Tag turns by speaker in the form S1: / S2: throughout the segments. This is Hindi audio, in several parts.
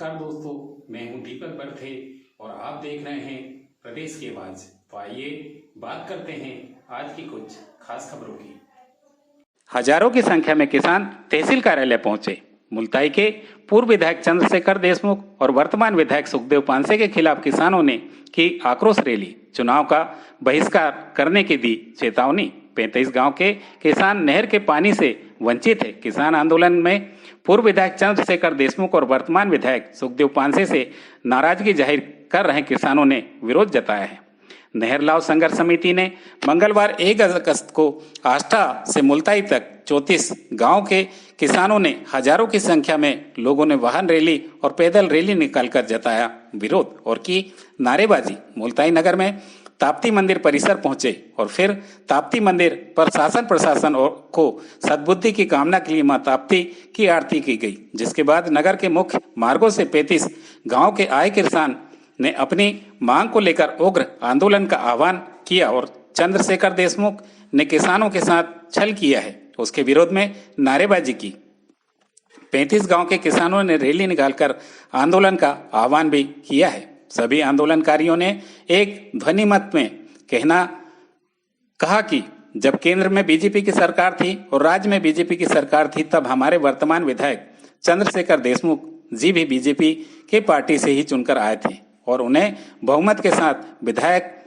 S1: नमस्कार दोस्तों, मैं हूं दीपक बर्थे और आप देख रहे हैं प्रदेश की आवाज। तो आइए बात करते हैं आज की कुछ खास खबरों की। हजारों की संख्या में किसान तहसील कार्यालय पहुंचे। मुल्ताई के पूर्व विधायक चंद्रशेखर देशमुख और वर्तमान विधायक सुखदेव पांसे के खिलाफ किसानों ने की आक्रोश रैली। चुनाव का बहिष्कार करने की दी चेतावनी। 35 गांव के किसान नहर के पानी से वंचित है। किसान आंदोलन में पूर्व विधायक चंद्रशेखर देशमुख और वर्तमान विधायक सुखदेव पांसे से नाराजगी जाहिर कर रहे किसानों ने विरोध जताया है। नहर लाव संघर्ष समिति ने मंगलवार 1 अगस्त को आष्टा से मुल्ताई तक 34 गांव के किसानों ने हजारों की संख्या में लोगों ने वाहन रैली और पैदल रैली निकालकर जताया विरोध और की नारेबाजी। मुल्ताई नगर में ताप्ती मंदिर परिसर पहुंचे और फिर ताप्ती मंदिर पर शासन प्रशासन को सद्बुद्धि की कामना के लिए मां ताप्ती की आरती की गई, जिसके बाद नगर के मुख्य मार्गों से 35 गांव के आए किसान ने अपनी मांग को लेकर उग्र आंदोलन का आह्वान किया और चंद्रशेखर देशमुख ने किसानों के साथ छल किया है, उसके विरोध में नारेबाजी की। 35 गांव के किसानों ने रैली निकालकर आंदोलन का आह्वान भी किया है। सभी आंदोलनकारियों ने एक ध्वनि मत में कहा कि जब केंद्र में बीजेपी की सरकार थी और राज्य में बीजेपी की सरकार थी, तब हमारे वर्तमान विधायक चंद्रशेखर देशमुख जी भी बीजेपी के पार्टी से ही चुनकर आए थे और उन्हें बहुमत के साथ विधायक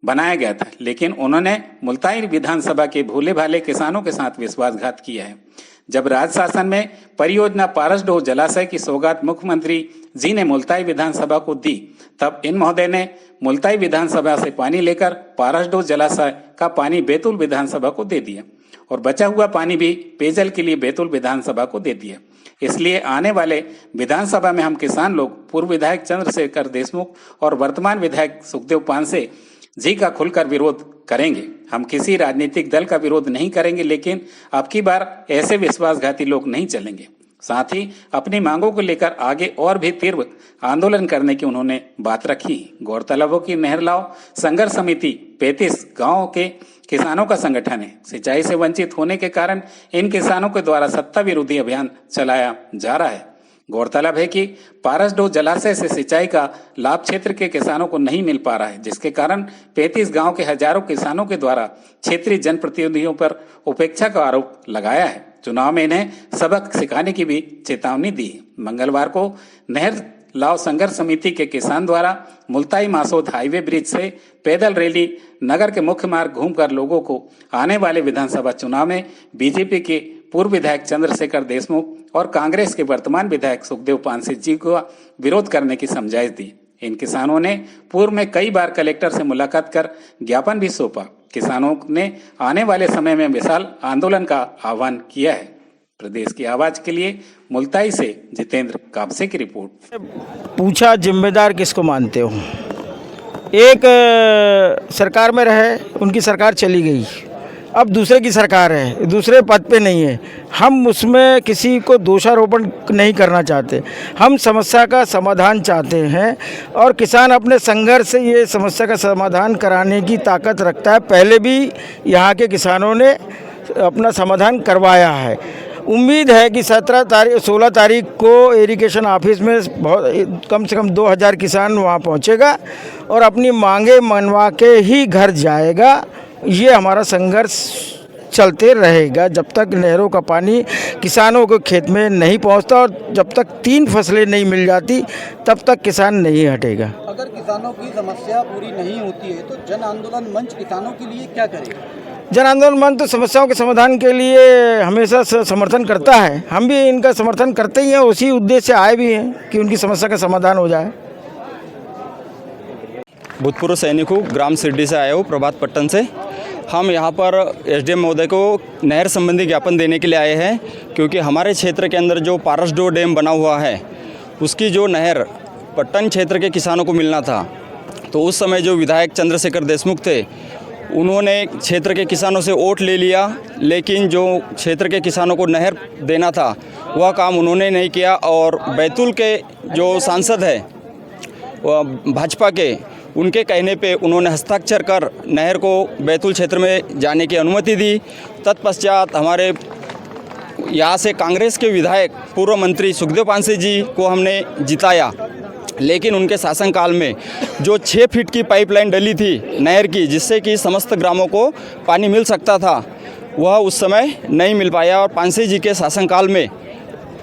S1: बनाया गया था, लेकिन उन्होंने मुल्ताई विधानसभा के भोले भाले किसानों के साथ विश्वासघात किया है। जब राज्य शासन में परियोजना पारसडोह जलाशय की सौगात मुख्यमंत्री जी ने मुल्ताई विधानसभा को दी, तब इन महोदय ने मुल्ताई विधानसभा से पानी लेकर पारसडोह जलाशय का पानी बैतूल विधानसभा को दे दिया और बचा हुआ पानी भी पेयजल के लिए बैतूल विधानसभा को दे दिया। इसलिए आने वाले विधानसभा में हम किसान लोग पूर्व विधायक चंद्रशेखर देशमुख और वर्तमान विधायक सुखदेव पांसे जी का खुलकर विरोध करेंगे। हम किसी राजनीतिक दल का विरोध नहीं करेंगे, लेकिन अब की बार ऐसे विश्वासघाती लोग नहीं चलेंगे। साथ ही अपनी मांगों को लेकर आगे और भी तीव्र आंदोलन करने की उन्होंने बात रखी। गौरतलब हो कि नहर लाव संघर्ष समिति 35 गांव के किसानों का संगठन है। सिंचाई से वंचित होने के कारण इन किसानों के द्वारा सत्ता विरोधी अभियान चलाया जा रहा है। गौरतलब है कि पारसडोह जलाशय से सिंचाई का लाभ क्षेत्र के किसानों को नहीं मिल पा रहा है, जिसके कारण 35 गांव के हजारों किसानों के द्वारा क्षेत्रीय जनप्रतिनिधियों पर उपेक्षा का आरोप लगाया है। चुनाव में इन्हें सबक सिखाने की भी चेतावनी दी। मंगलवार को नहर लाव संघर्ष समिति के किसान द्वारा मुल्ताई मासोद हाईवे ब्रिज से पैदल रैली नगर के मुख्य मार्ग घूमकर लोगों को आने वाले विधानसभा चुनाव में बीजेपी के पूर्व विधायक चंद्रशेखर देशमुख और कांग्रेस के वर्तमान विधायक सुखदेव पांसे जी को विरोध करने की समझाइश दी। इन किसानों ने पूर्व में कई बार कलेक्टर से मुलाकात कर ज्ञापन भी सौंपा। किसानों ने आने वाले समय में विशाल आंदोलन का आह्वान किया है। प्रदेश की आवाज के लिए मुल्ताई से जितेंद्र काबसे की रिपोर्ट।
S2: पूछा जिम्मेदार किसको मानते हो? एक सरकार में रहे, उनकी सरकार चली गई, अब दूसरे की सरकार है, दूसरे पद पे नहीं है। हम उसमें किसी को दोषारोपण नहीं करना चाहते, हम समस्या का समाधान चाहते हैं और किसान अपने संघर्ष से ये समस्या का समाधान कराने की ताकत रखता है। पहले भी यहाँ के किसानों ने अपना समाधान करवाया है। उम्मीद है कि 16 तारीख को इरिगेशन ऑफिस में बहुत कम से कम 2000 किसान वहाँ पहुँचेगा और अपनी मांगे मनवा के ही घर जाएगा। ये हमारा संघर्ष चलते रहेगा जब तक नहरों का पानी किसानों के खेत में नहीं पहुंचता और जब तक 3 फसलें नहीं मिल जाती तब तक किसान नहीं हटेगा।
S3: अगर किसानों की समस्या पूरी नहीं होती है तो जन आंदोलन मंच किसानों के लिए क्या करेगा?
S2: जन आंदोलन मंच तो समस्याओं के समाधान के लिए हमेशा समर्थन करता है। हम भी इनका समर्थन करते ही हैं, उसी उद्देश्य से आए भी हैं कि उनकी समस्या का समाधान हो जाए।
S4: भूतपूर्व सैनिक हूँ, ग्राम सिड्डी से आया हूँ, प्रभात पट्टन से। हम यहाँ पर एसडीएम महोदय को नहर संबंधी ज्ञापन देने के लिए आए हैं, क्योंकि हमारे क्षेत्र के अंदर जो पारसडोह डैम बना हुआ है उसकी जो नहर पट्टन क्षेत्र के किसानों को मिलना था, तो उस समय जो विधायक चंद्रशेखर देशमुख थे उन्होंने क्षेत्र के किसानों से वोट ले लिया, लेकिन जो क्षेत्र के किसानों को नहर देना था वह काम उन्होंने नहीं किया। और बैतूल के जो सांसद है भाजपा के, उनके कहने पे उन्होंने हस्ताक्षर कर नहर को बैतूल क्षेत्र में जाने की अनुमति दी। तत्पश्चात हमारे यहाँ से कांग्रेस के विधायक पूर्व मंत्री सुखदेव पांसे जी को हमने जिताया, लेकिन उनके शासनकाल में जो 6 फीट की पाइपलाइन डली थी नहर की, जिससे कि समस्त ग्रामों को पानी मिल सकता था, वह उस समय नहीं मिल पाया और पांसे जी के शासनकाल में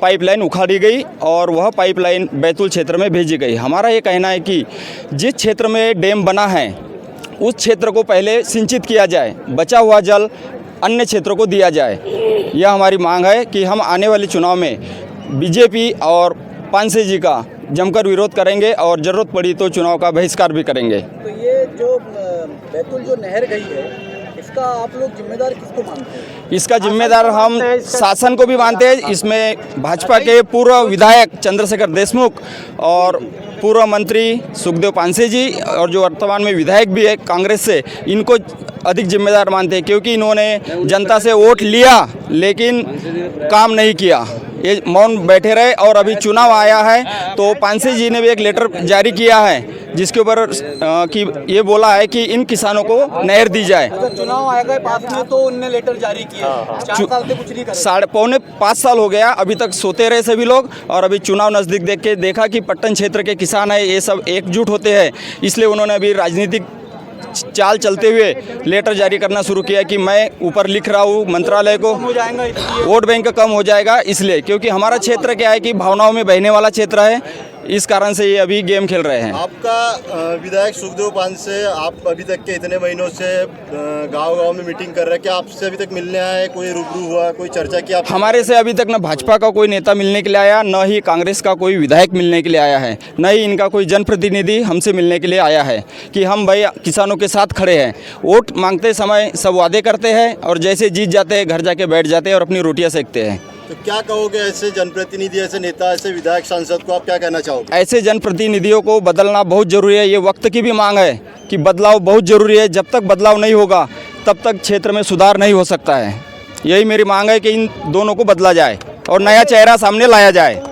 S4: पाइपलाइन उखाड़ी गई और वह पाइपलाइन बैतूल क्षेत्र में भेजी गई। हमारा ये कहना है कि जिस क्षेत्र में डैम बना है उस क्षेत्र को पहले सिंचित किया जाए, बचा हुआ जल अन्य क्षेत्रों को दिया जाए। यह हमारी मांग है कि हम आने वाले चुनाव में बीजेपी और पांसे जी का जमकर विरोध करेंगे और ज़रूरत पड़ी तो चुनाव का बहिष्कार भी करेंगे।
S3: तो ये जो बैतूल जो नहर गई है, इसका आप लोग जिम्मेदार किसको मानते हैं?
S4: इसका जिम्मेदार हम शासन को भी मानते हैं। इसमें भाजपा के पूर्व विधायक चंद्रशेखर देशमुख और पूर्व मंत्री सुखदेव पांसे जी और जो वर्तमान में विधायक भी है कांग्रेस से, इनको अधिक जिम्मेदार मानते हैं, क्योंकि इन्होंने जनता से वोट लिया लेकिन काम नहीं किया, ये मौन बैठे रहे। और अभी चुनाव आया है तो पांसे जी ने भी एक लेटर जारी किया है जिसके ऊपर कि ये बोला है कि इन किसानों को नहर दी जाए।
S3: अगर चुनाव आएगा पास में तो उनने लेटर जारी किया, 4 साल से कुछ नहीं करे।
S4: 5.25 साल हो गया, अभी तक सोते रहे सभी लोग। और अभी चुनाव नज़दीक देख के देखा कि पट्टन क्षेत्र के किसान है ये सब एकजुट होते हैं, इसलिए उन्होंने अभी राजनीतिक चाल चलते हुए लेटर जारी करना शुरू किया कि मैं ऊपर लिख रहा हूँ मंत्रालय को,
S3: हो जाएगा इसलिए
S4: वोट बैंक कम हो जाएगा इसलिए, क्योंकि हमारा क्षेत्र क्या है कि भावनाओं में बहने वाला क्षेत्र है, इस कारण से ये अभी गेम खेल रहे हैं।
S5: आपका विधायक सुखदेव पांसे, आप अभी तक के इतने महीनों से गांव-गांव में मीटिंग कर रहे हैं, क्या आपसे अभी तक मिलने आए, कोई रूबरू हुआ, कोई चर्चा की? आप
S4: हमारे से अभी तक न भाजपा का कोई नेता मिलने के लिए आया, न ही कांग्रेस का कोई विधायक मिलने के लिए आया है, न ही इनका कोई जनप्रतिनिधि हमसे मिलने के लिए आया है कि हम भाई किसानों के साथ खड़े हैं। वोट मांगते समय सब वादे करते हैं और जैसे जीत जाते हैं घर जाके बैठ जाते हैं और अपनी रोटियां सेकते हैं।
S5: तो क्या कहोगे ऐसे जनप्रतिनिधि, ऐसे नेता, ऐसे विधायक, सांसद को आप क्या कहना चाहोगे?
S4: ऐसे जनप्रतिनिधियों को बदलना बहुत ज़रूरी है। ये वक्त की भी मांग है कि बदलाव बहुत ज़रूरी है। जब तक बदलाव नहीं होगा तब तक क्षेत्र में सुधार नहीं हो सकता है। यही मेरी मांग है कि इन दोनों को बदला जाए और नया चेहरा सामने लाया जाए।